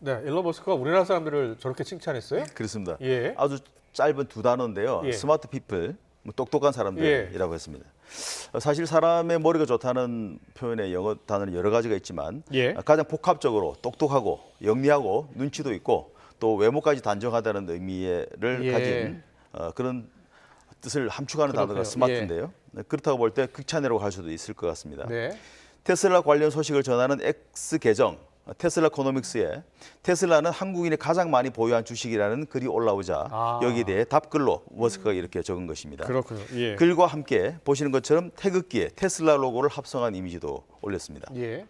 네, 일론 머스크가 우리나라 사람들을 저렇게 칭찬했어요? 그렇습니다. 예. 아주 짧은 두 단어인데요. 예. 스마트 피플, 똑똑한 사람들이라고 했습니다. 사실 사람의 머리가 좋다는 표현의 영어 단어는 여러 가지가 있지만 예. 가장 복합적으로 똑똑하고 영리하고 눈치도 있고 또 외모까지 단정하다는 의미를 예. 가진 그런 뜻을 함축하는 그렇군요. 단어가 스마트인데요. 그렇다고 볼 때 극찬이라고 할 수도 있을 것 같습니다. 네. 테슬라 관련 소식을 전하는 X 계정 테슬라 코노믹스에 테슬라는 한국인이 가장 많이 보유한 주식이라는 글이 올라오자 여기에 대해 답글로 머스크가 이렇게 적은 것입니다. 그렇군요. 예. 글과 함께 보시는 것처럼 태극기에 테슬라 로고를 합성한 이미지도 올렸습니다. 예.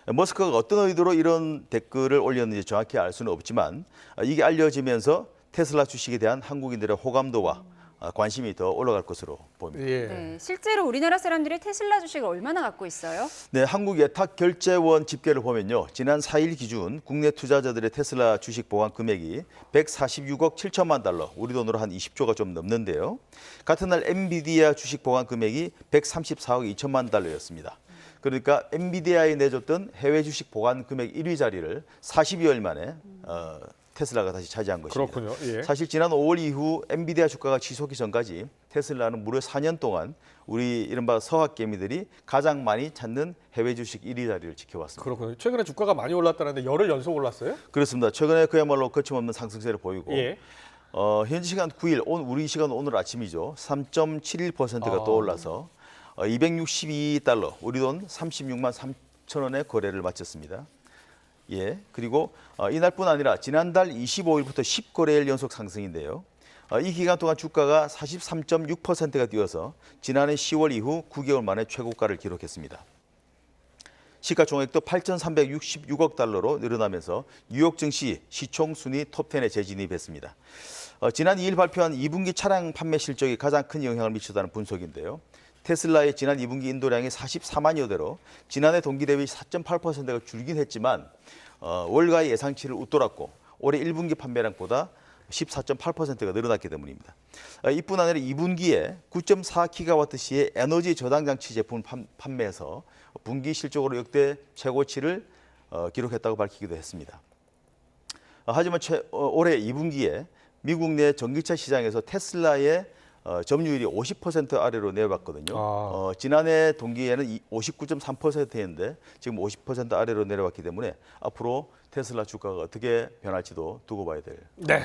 머스크가 어떤 의도로 이런 댓글을 올렸는지 정확히 알 수는 없지만 이게 알려지면서 테슬라 주식에 대한 한국인들의 호감도와 관심이 더 올라갈 것으로 보입니다. 예. 네, 실제로 우리나라 사람들이 테슬라 주식을 얼마나 갖고 있어요? 네, 한국 예탁결제원 집계를 보면요. 지난 4일 기준 국내 투자자들의 테슬라 주식 보관 금액이 146억 7천만 달러, 우리 돈으로 한 20조가 좀 넘는데요. 같은 날 엔비디아 주식 보관 금액이 134억 2천만 달러였습니다. 그러니까 엔비디아에 내줬던 해외 주식 보관 금액 1위 자리를 40여일 만에 테슬라가 다시 차지한 것입니다. 그렇군요. 예. 사실 지난 5월 이후 엔비디아 주가가 지속기 전까지 테슬라는 무려 4년 동안 우리 이른바 서학개미들이 가장 많이 찾는 해외 주식 1위 자리를 지켜왔습니다. 그렇군요. 최근에 주가가 많이 올랐다는데 열흘 연속 올랐어요? 그렇습니다. 최근에 그야말로 거침없는 상승세를 보이고 예. 현지 시간 9일, 우리 시간 오늘 아침이죠. 3.71%가 또 올라서 262달러, 우리 돈 36만 3천 원의 거래를 마쳤습니다. 예, 그리고 이날뿐 아니라 지난달 25일부터 10거래일 연속 상승인데요. 이 기간 동안 주가가 43.6%가 뛰어서 지난해 10월 이후 9개월 만에 최고가를 기록했습니다. 시가총액도 8,366억 달러로 늘어나면서 뉴욕 증시 시총 순위 톱10에 재진입했습니다. 지난 2일 발표한 2분기 차량 판매 실적이 가장 큰 영향을 미쳤다는 분석인데요. 테슬라의 지난 2분기 인도량이 44만여 대로 지난해 동기 대비 4.8%가 줄긴 했지만 월가의 예상치를 웃돌았고 올해 1분기 판매량보다 14.8%가 늘어났기 때문입니다. 이뿐 아니라 2분기에 9.4기가와트시의 에너지 저장 장치 제품을 판매해서 분기 실적으로 역대 최고치를 기록했다고 밝히기도 했습니다. 하지만 올해 2분기에 미국 내 전기차 시장에서 테슬라의 점유율이 50% 아래로 내려왔거든요. 지난해 동기에는 59.3%였는데 지금 50% 아래로 내려왔기 때문에 앞으로 테슬라 주가가 어떻게 변할지도 두고 봐야 될. 네.